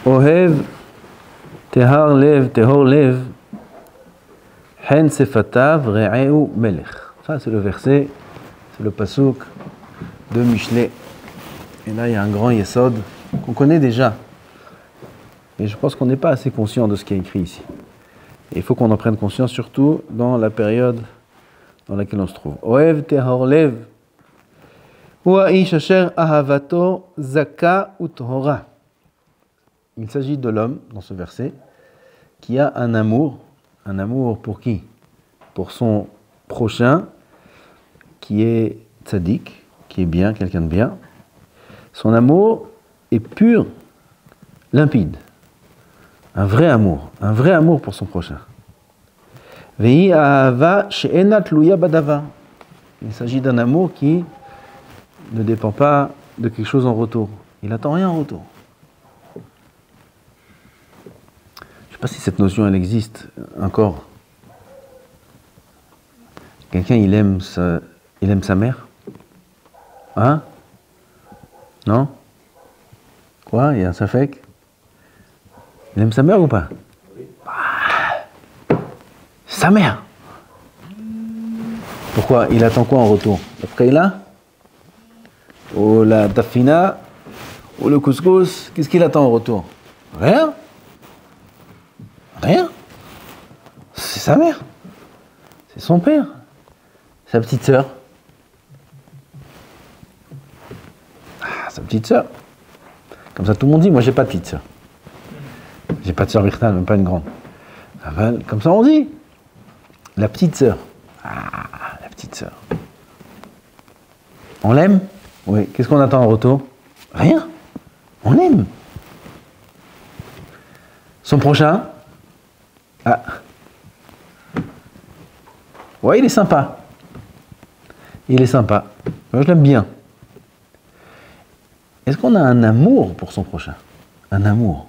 Ohev tehor lev, hen sefatav re'eu melech. Ça, c'est le verset, c'est le pasuk de Michelet. Et là, il y a un grand yesod qu'on connaît déjà. Et je pense qu'on n'est pas assez conscient de ce qui est écrit ici. Et il faut qu'on en prenne conscience, surtout dans la période dans laquelle on se trouve. Ohev tehor lev, hu ha'ish asher ahavato zaka u'tohora. Il s'agit de l'homme, dans ce verset, qui a un amour pour qui? Pour son prochain, qui est tzaddik, qui est bien, quelqu'un de bien. Son amour est pur, limpide. Un vrai amour pour son prochain. Vehi ahava she'ena tluya badavar. Il s'agit d'un amour qui ne dépend pas de quelque chose en retour. Il n'attend rien en retour. Je ne sais pas si cette notion elle existe encore. Quelqu'un il aime sa mère? Hein? Non? Quoi? Il y a un safek? Il aime sa mère ou pas? Sa mère! Pourquoi? Il attend quoi en retour? La preila? Ou la tafina? Ou le couscous? Qu'est-ce qu'il attend en retour? Rien? Rien. C'est sa mère. C'est son père. Sa petite sœur. Sa petite sœur. Comme ça tout le monde dit, moi j'ai pas de petite sœur. J'ai pas de sœur virtuelle, même pas une grande. Comme ça on dit. La petite sœur. La petite sœur. On l'aime? Oui. Qu'est-ce qu'on attend en retour? Rien. On l'aime. Son prochain? Ouais, il est sympa. Moi, je l'aime bien. Est-ce qu'on a un amour pour son prochain? Un amour.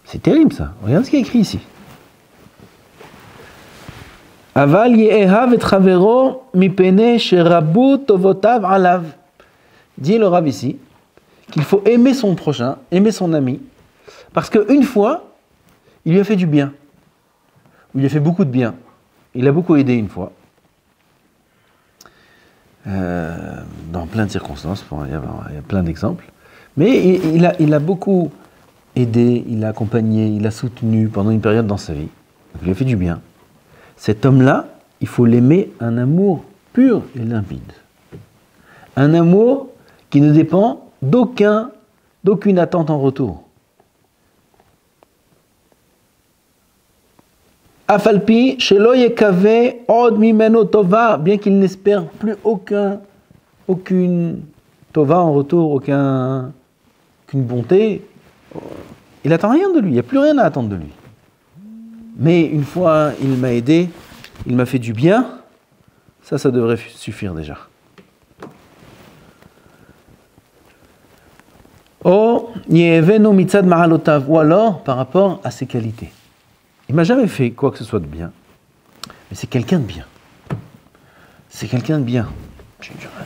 C'est terrible ça. Regarde ce qui est écrit ici. Aval ye'ehav et travero mipene sherabu tovotav alav. Dit le Rav ici qu'il faut aimer son prochain, aimer son ami, parce qu'une fois, il lui a fait du bien. Il a fait beaucoup de bien. Il a beaucoup aidé une fois. Dans plein de circonstances, il y a plein d'exemples. Mais il a beaucoup aidé, il a accompagné, il a soutenu pendant une période dans sa vie. Donc, il lui a fait du bien. Cet homme-là, il faut l'aimer un amour pur et limpide. Un amour qui ne dépend d'aucune attente en retour. Afalpi, shelo yekave od mimeno tova, bien qu'il n'espère plus aucune tova en retour, aucune bonté, il n'attend rien de lui, il n'y a plus rien à attendre de lui. Mais une fois il m'a aidé, il m'a fait du bien, ça devrait suffire déjà. Ou alors par rapport à ses qualités. Il m'a jamais fait quoi que ce soit de bien, mais c'est quelqu'un de bien. C'est quelqu'un de bien.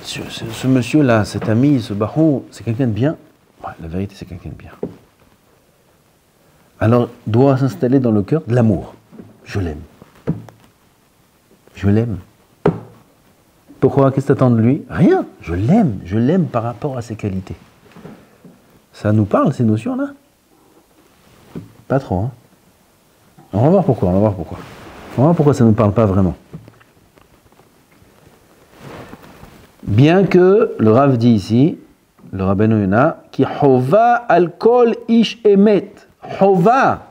Ce monsieur-là, cet ami, ce barou, c'est quelqu'un de bien. Ouais, la vérité, c'est quelqu'un de bien. Alors, doit s'installer dans le cœur de l'amour. Je l'aime. Je l'aime. Pourquoi? Qu'est-ce que tu attends de lui? Rien. Je l'aime par rapport à ses qualités. Ça nous parle, ces notions-là? Pas trop, hein? On va voir pourquoi. On va voir pourquoi ça ne nous parle pas vraiment. Bien que le Rav dit ici, le Rabbeinu Yonah, qui hova al kol ish emet. Hova.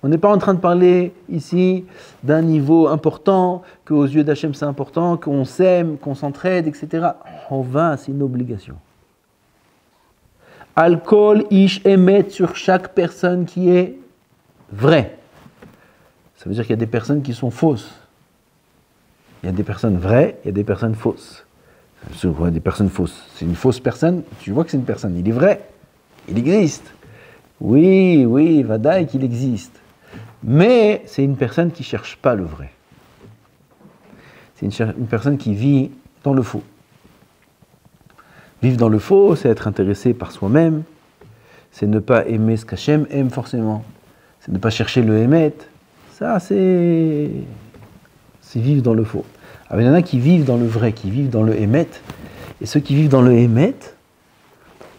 On n'est pas en train de parler ici d'un niveau important, qu'aux yeux d'Hachem c'est important, qu'on s'aime, qu'on s'entraide, etc. Hova, c'est une obligation. Al kol ish emet, sur chaque personne qui est vraie. Ça veut dire qu'il y a des personnes qui sont fausses. Il y a des personnes vraies, il y a des personnes fausses. Des personnes fausses. C'est une fausse personne, tu vois que c'est une personne. Il est vrai, il existe. Oui, vadaï qu'il existe. Mais c'est une personne qui ne cherche pas le vrai. C'est une personne qui vit dans le faux. Vivre dans le faux, c'est être intéressé par soi-même, c'est ne pas aimer ce qu'Hachem aime forcément. C'est ne pas chercher le Hémet. Ça, c'est vivre dans le faux. Alors, il y en a qui vivent dans le vrai, qui vivent dans le Hémet. Et ceux qui vivent dans le Hémet,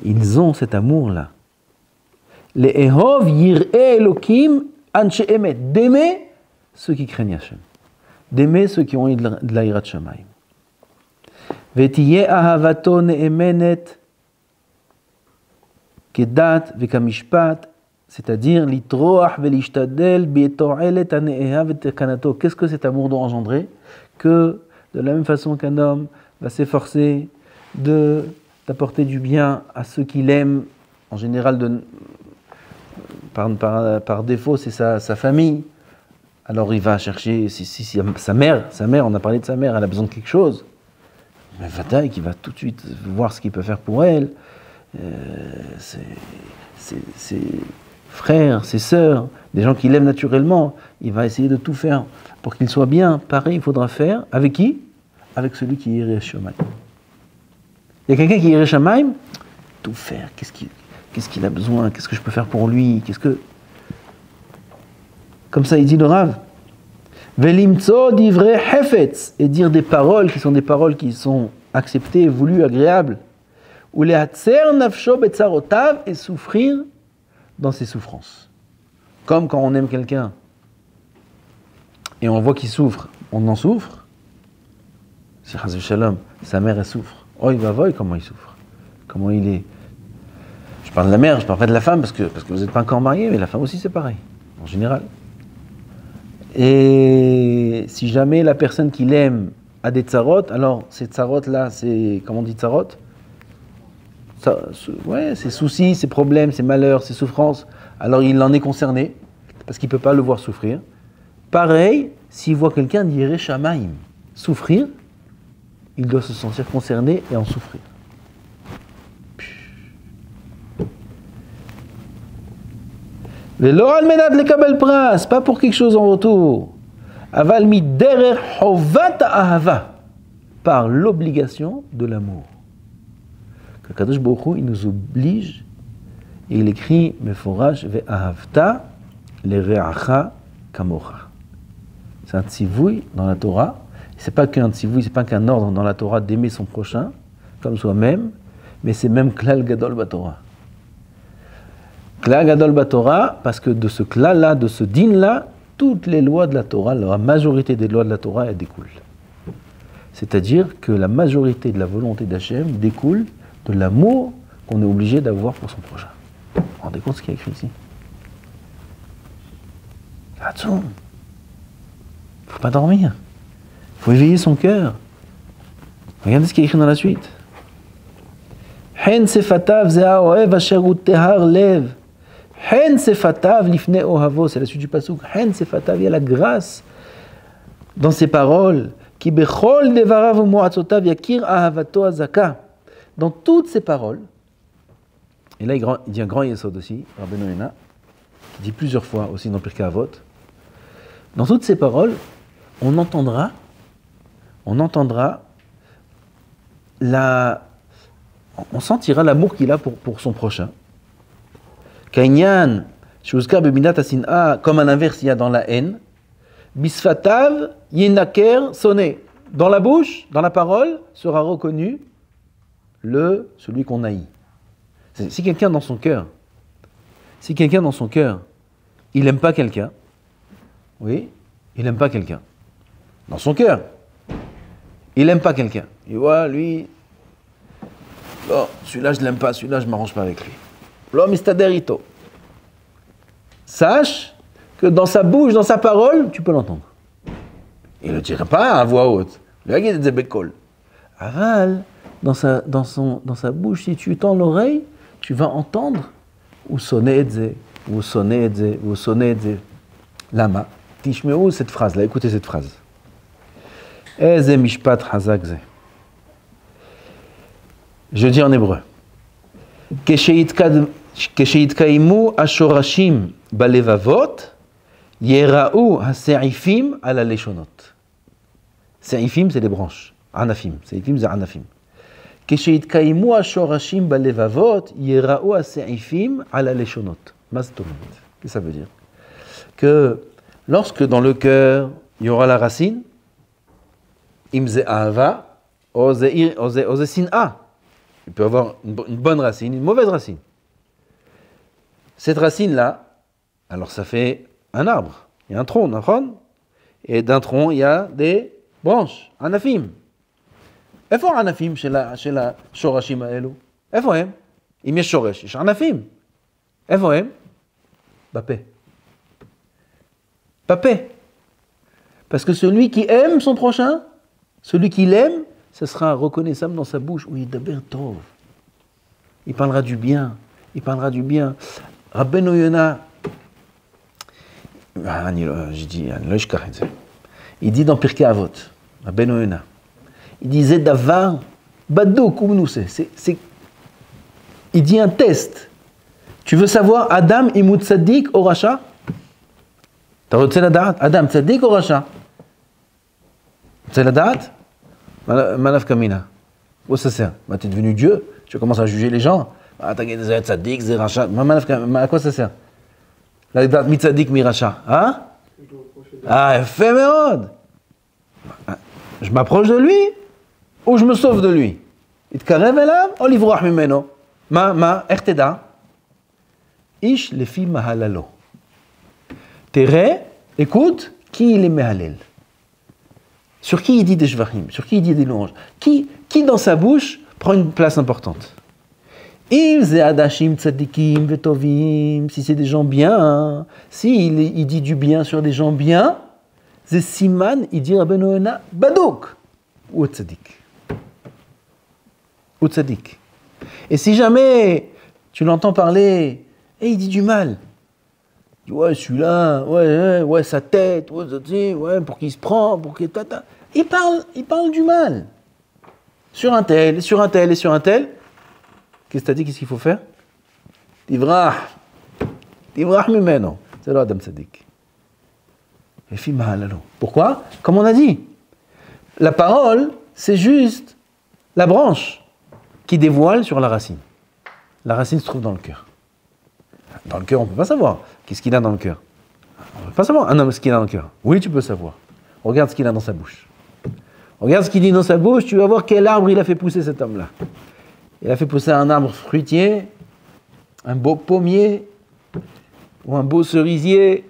ils ont cet amour-là. Les Ehov Yir'e Elokim Anshe Emet. D'aimer ceux qui craignent Hachem. D'aimer ceux qui ont eu de la Hirat Shamayim. Vetiye Ahavato Ne'emenet Kedat Vekamishpat. C'est-à-dire, Litroach Velishtadel Bieto'elet Ane'eha Vetekanato. Qu'est-ce que cet amour doit engendrer? Que, de la même façon qu'un homme va s'efforcer d'apporter du bien à ceux qu'il aime, en général, par défaut, c'est sa famille. Alors il va chercher, si sa mère, on a parlé de sa mère, elle a besoin de quelque chose. Mais Vadaï qui va tout de suite voir ce qu'il peut faire pour elle, ses frères, ses sœurs, des gens qu'il aime naturellement, il va essayer de tout faire pour qu'il soit bien. Pareil, il faudra faire. Avec qui? Avec celui qui est Yireh Shamayim. Il y a quelqu'un qui est Yireh Shamayim, tout faire. Qu'est-ce qu'il a besoin? Qu'est-ce que je peux faire pour lui? Comme ça, il dit le Rav. Velimtso divrei hefetz, et dire des paroles qui sont acceptées, voulues, agréables. Ou lehatzer nafsho betzarotav, et souffrir dans ses souffrances. Comme quand on aime quelqu'un et on voit qu'il souffre, on en souffre. C'est Chas v'Shalom, sa mère elle souffre. Oh, il va voir comment il souffre. Comment il est. Je parle de la mère, je parle pas de la femme parce que vous n'êtes pas encore mariés, mais la femme aussi c'est pareil, en général. Et si jamais la personne qu'il aime a des tsarot, alors ces tsarot là, c'est, comment on dit tsarot? Ouais, ses soucis, ses problèmes, ses malheurs, ses souffrances, alors il en est concerné, parce qu'il ne peut pas le voir souffrir. Pareil, s'il voit quelqu'un d'Yireh Shamayim souffrir, il doit se sentir concerné et en souffrir. Velo al menat lekabel pras, pas pour quelque chose en retour. Aval mi derer hovat ahava, par l'obligation de l'amour. Kadosh Baruch Hu, il nous oblige, et il écrit Meforach ve'ahavta lereacha kamocha. C'est un tzivouï dans la Torah. C'est pas qu'un tzivouï, c'est pas qu'un ordre dans la Torah d'aimer son prochain comme soi-même, mais c'est même klal gadol batorah. Klal gadol batorah, parce que de ce klal-là, de ce din-là, toutes les lois de la Torah, la majorité des lois de la Torah, elles découlent. C'est-à-dire que la majorité de la volonté d'Hachem découle de l'amour qu'on est obligé d'avoir pour son prochain. Vous vous rendez compte ce qu'il y a écrit ici? Attention, il ne faut pas dormir. Il faut éveiller son cœur. Regardez ce qui est écrit dans la suite. Hen sefatav zea oev asher hu tehar lev. Hen sefatav lifnei ohavo. C'est la suite du pasuk. Hen sefatav, il y a la grâce dans ses paroles. Ki bechol devarav u'moatzotav yakir ahavato azaka. Dans toutes ces paroles, et là il dit un grand yesod aussi, Rabbeinu Yonah, qui dit plusieurs fois aussi dans Pirkei Avot, dans toutes ces paroles, on entendra on sentira l'amour qu'il a pour son prochain. Kainyan, shuzkar beminat asin'a, comme à l'inverse il y a dans la haine, bisfatav yenaker sonné. Dans la bouche, dans la parole, sera reconnu celui qu'on haït. Si quelqu'un dans son cœur, il n'aime pas quelqu'un, oui, il n'aime pas quelqu'un. Dans son cœur, il n'aime pas quelqu'un. Il voit, lui, oh, celui-là je ne l'aime pas, celui-là je ne m'arrange pas avec lui. L'homme istaderito. Sache que dans sa bouche, dans sa parole, tu peux l'entendre. Il ne le dira pas à voix haute. Aval, dans sa bouche, si tu tends l'oreille, tu vas entendre ou sonner ou sonner ou sonner lama. Tishmeu cette phrase là, écoutez cette phrase. Eze mishpat hazak ze. Je dis en hébreu. Kesheyitkaimu ashorashim balevavot yera'u hase'ifim ala leshonot. Se'ifim c'est les branches. Anafim, se'ifim c'est anafim. כשיתקיימו השורשים בלבבות, ייראו הסעיפים על הלשונות. מה זאת אומרת? Qu'est-ce que ça veut dire? Que lorsque dans le cœur, il y aura la racine, אם זה אהבה, או זה שנאה. Il peut avoir une bonne racine, une mauvaise racine. Cette racine-là, alors ça fait un arbre. Il y a un tronc, נכון? Et d'un tronc, il y a des branches, ענפים. איפה הענפים של השורשים האלו? איפה הם? אם יש שורש, יש ענפים. איפה הם? בפה. בפה. Parce que celui qui aime son prochain, celui qui l'aime, ce sera reconnaissable dans sa bouche. Oui, d'abord tov. Il parlera du bien. Il parlera du bien. Rabbeinu Yona, il dit dans Pirkei Avot, Rabbeinu Yona, il disait davar badouk ou c'est il dit un test. Tu veux savoir Adam imut tzaddik ou racha? Tu veux savoir Adam tzaddik ou racha? Tu veux savoir Manaf Kamina. Où ça sert? Tu es devenu Dieu, tu commences à juger les gens. Ah, t'as gagné des tzaddik, des rachats. À quoi ça sert? La date mi tzaddik mi racha. Hein? Ah, fait méod. Je m'approche de lui ou je me sauve de lui? Il te karev elav ou livrach mimeno? איך תדע? איש לפי מהללו. תראה, écoute, qui il est מהלל. Sur qui il dit des shvachim, sur qui il dit des louanges. Qui dans sa bouche prend une place importante. אם זה אנשים צדיקים וטובים, si c'est des gens bien, si il dit du bien sur des gens bien, זה סימן, il dit רבנו יונה, בדוק. הוא צדיק. הוא צדיק. Et si jamais tu l'entends parler, et il dit du mal, il dit ouais celui-là, ouais sa tête, ouais pour qui il se prend, pour qui tata, il parle du mal sur un tel, sur un tel et sur un tel. Qu'est-ce que t'as dit? Qu'est-ce qu'il faut faire? Tivrah mimeno, c'est là Adam Tzadik. Et fi mahalalo. Pourquoi? Comme on a dit, la parole c'est juste la branche qui dévoile sur la racine. La racine se trouve dans le cœur. Dans le cœur, on ne peut pas savoir. Qu'est-ce qu'il a dans le cœur? On ne peut pas savoir un homme ce qu'il a dans le cœur. Oui, tu peux savoir. Regarde ce qu'il a dans sa bouche. Regarde ce qu'il dit dans sa bouche, tu vas voir quel arbre il a fait pousser cet homme-là. Il a fait pousser un arbre fruitier, un beau pommier, ou un beau cerisier,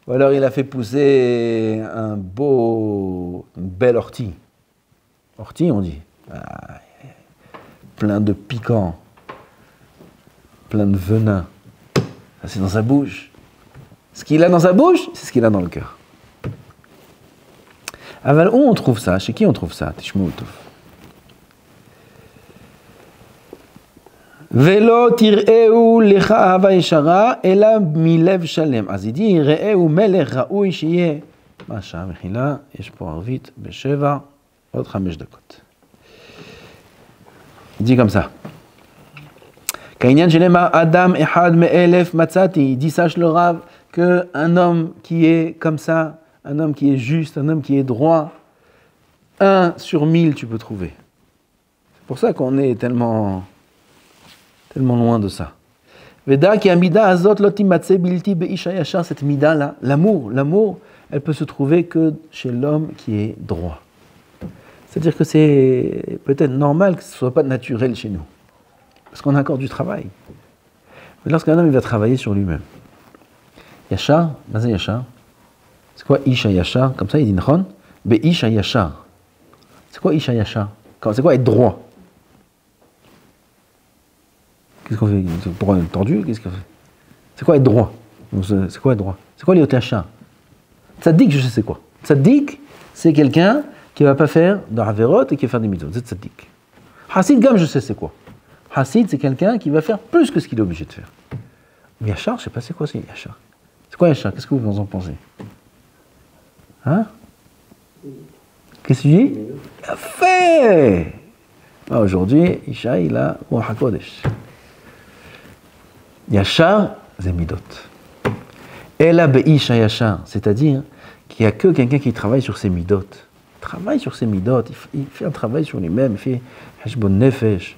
ou alors il a fait pousser une belle ortie. Ortie, on dit. Plein de piquants, plein de venin. Ça, c'est dans sa bouche. Ce qu'il a dans sa bouche, c'est ce qu'il a dans le cœur. Aval, où on trouve ça? Chez qui on trouve ça? Tishmou Touf. Velo tir'eu lecha ahava yeshara ela milev shalem. אז il dit, ראהו מלך ראוי שיהיה. מה השעה מחילה? יש פה ערבית ב7, עוד 5 דקות. Il dit comme ça. Adam echad me'elef matzati. Il dit, sache le Rav, qu'un homme qui est comme ça, un homme qui est juste, un homme qui est droit, 1 sur 1000 tu peux trouver. C'est pour ça qu'on est tellement loin de ça. Veda ki amida azot loti matze bilti beisha yashar. Cette mida là, l'amour, elle peut se trouver que chez l'homme qui est droit. C'est-à-dire que c'est peut-être normal que ce ne soit pas naturel chez nous. Parce qu'on a encore du travail. Mais lorsqu'un homme il va travailler sur lui-même. Yachar, Mazé Yachar. C'est quoi Isha Yachar? Comme ça il dit Nchon. Be Isha Yachar. C'est quoi Isha Yachar? C'est quoi être droit? Qu'est-ce qu'on fait? Pour un tordu? Qu'est-ce qu'on fait? C'est quoi être droit? C'est quoi être droit? C'est quoi l'yot Yachar? Tzaddik, je sais c'est quoi. Tzaddik, c'est quelqu'un qui ne va pas faire de Haverot et qui va faire des mitzvot. C'est tzaddik. Hassid, Gam, je sais c'est quoi. Hassid, c'est quelqu'un qui va faire plus que ce qu'il est obligé de faire. Mais Yachar, je ne sais pas c'est quoi c'est Yachar. C'est quoi Yachar? Qu'est-ce que vous en pensez? Hein? Qu'est-ce que tu dis? Fait! Aujourd'hui, Isha, il a Ruach HaKodesh. Yachar, c'est midot. Ela be'isha Yachar, c'est-à-dire qu'il n'y a que quelqu'un qui travaille sur ses midot. travaille sur ses midot, il fait un travail sur lui-même, il fait hashbon nefesh.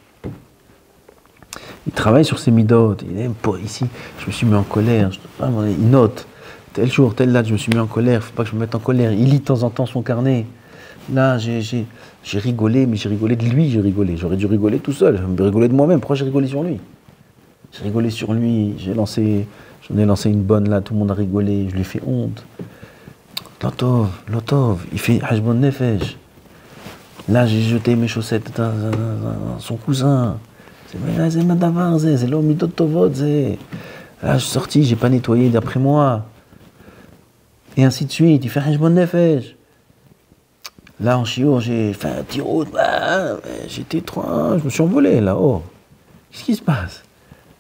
Il travaille sur ses midot, il aime pas ici, je me suis mis en colère, il note, tel jour, telle date, je me suis mis en colère, il ne faut pas que je me mette en colère, il lit de temps en temps son carnet. Là, j'ai rigolé, mais j'ai rigolé de lui, j'aurais dû rigoler tout seul, j'ai rigolé de moi-même, pourquoi j'ai rigolé sur lui? J'ai rigolé sur lui, j'en ai lancé une bonne là, tout le monde a rigolé, je lui ai fait honte. Lotov, il fait hashbon nefesh. Là, j'ai jeté mes chaussettes dans son cousin. C'est madavar, c'est l'omidot tovot, là, je suis sorti, j'ai pas nettoyé d'après moi. Et ainsi de suite, il fait hashbon nefesh. Là, en chiour, j'ai fait un petit route, j'étais trop, je me suis envolé là-haut. Qu'est-ce qui se passe?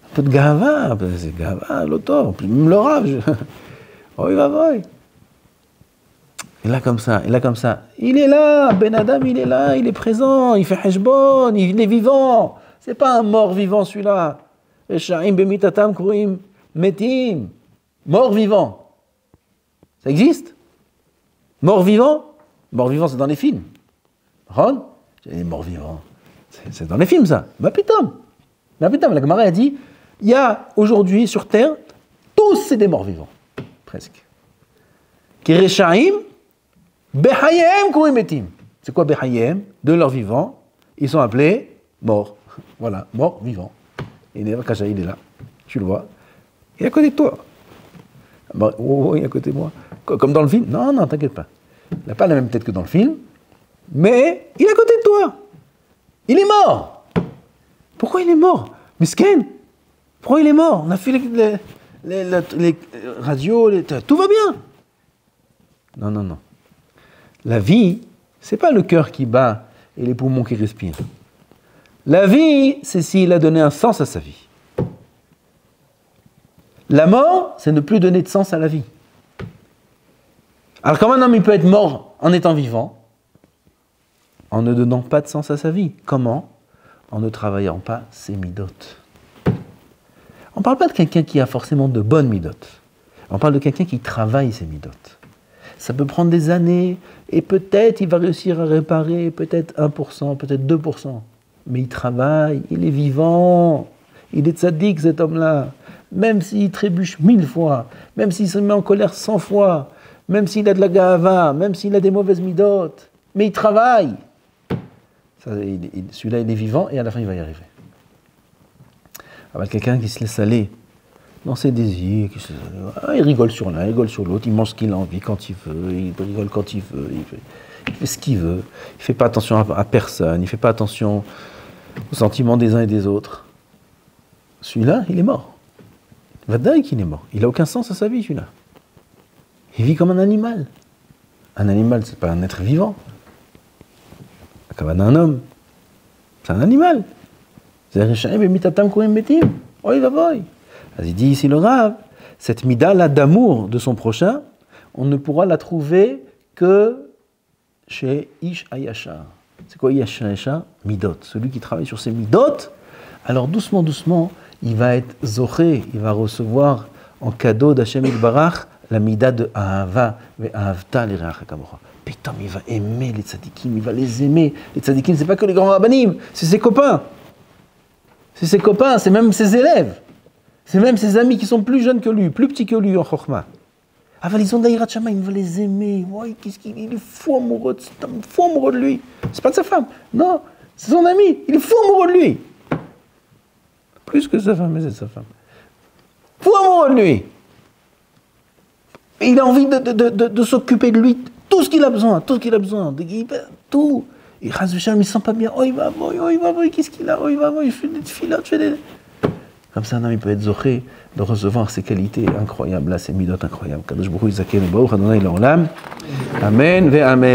Un peu de gava, c'est gava, l'autor, même le rave. Oh, il va voir. Et là, comme ça, il est là, Ben Adam, il est là, il est présent, il fait hashbon, il est vivant. C'est pas un mort vivant celui-là. Eshaim bemitatam kurim metim. Mort vivant. Ça existe? Mort vivant? Mort vivant, c'est dans les films. Ron? Les morts vivants. C'est dans les films, ça. Ma putain, la Gemara a dit, il y a aujourd'hui sur Terre, tous c'est des morts vivants. Presque. Kireshaim, behayem kurimetim. C'est quoi behayem? De leurs vivants, ils sont appelés morts. Voilà, morts vivants. Et Kacha, il est là. Tu le vois. Il est à côté de toi. Oh, il est à côté de moi. Comme dans le film? Non, t'inquiète pas. Il n'a pas la même tête que dans le film, mais il est à côté de toi. Il est mort. Pourquoi il est mort? Misken. Pourquoi il est mort? On a fait les radios, tout va bien. Non. La vie, c'est pas le cœur qui bat et les poumons qui respirent. La vie, c'est s'il a donné un sens à sa vie. La mort, c'est ne plus donner de sens à la vie. Alors comment un homme il peut être mort en étant vivant? En ne donnant pas de sens à sa vie. Comment? En ne travaillant pas ses midot. On ne parle pas de quelqu'un qui a forcément de bonnes midot. On parle de quelqu'un qui travaille ses midot. Ça peut prendre des années, et peut-être il va réussir à réparer, peut-être 1%, peut-être 2%. Mais il travaille, il est vivant, il est tzaddik cet homme-là. Même s'il trébuche 1000 fois, même s'il se met en colère 100 fois, même s'il a de la gava, même s'il a des mauvaises midot, mais il travaille. Celui-là, il est vivant et à la fin, il va y arriver. Alors, quelqu'un qui se laisse aller dans ses désirs, il rigole sur l'un, il rigole sur l'autre, il mange ce qu'il a envie quand il veut, il rigole quand il veut, il fait ce qu'il veut, il ne fait pas attention à personne, il ne fait pas attention aux sentiments des uns et des autres. Celui-là, il est mort. Vadaï qu'il est mort. Il n'a aucun sens à sa vie, celui-là. Il vit comme un animal. Un animal, c'est pas un être vivant. Comme un homme, c'est un animal. Il dit ici le Rav, cette mida-là d'amour de son prochain, on ne pourra la trouver que chez Ish Ayashar. C'est quoi Ish Ayashar? Midot. Celui qui travaille sur ses midot, alors doucement, il va être zoché, il va recevoir en cadeau d'Hashem Yitbarach la mida de Ahava, ve'ahavta l'irach kamocha. Putain, il va aimer les tzadikim, il va les aimer. Les tzadikim, c'est pas que les grands rabbanim, c'est ses copains. C'est ses copains, c'est même ses élèves. C'est même ses amis qui sont plus jeunes que lui, plus petits que lui en Chokhmah. Aval, ils ont d'Aïrat Shamayim, il va les aimer. Ouais, il est fou amoureux de lui. C'est pas de sa femme, non, c'est son ami, il est fou amoureux de lui. Plus que sa femme, mais c'est sa femme. Fou amoureux de lui. Et il a envie de s'occuper de lui, tout ce qu'il a besoin, tout. Et Razvisham, il ne se sent pas bien. Oh, il va, qu'est-ce qu'il a? Oh, il va, il fait des filotes, Comme ça, un homme, il peut être zoché de recevoir ces qualités incroyables, là, ces midot incroyables. Kadosh Baruch Hu Yizaken Baruch Adonai L'Olam. Amen ve Amen.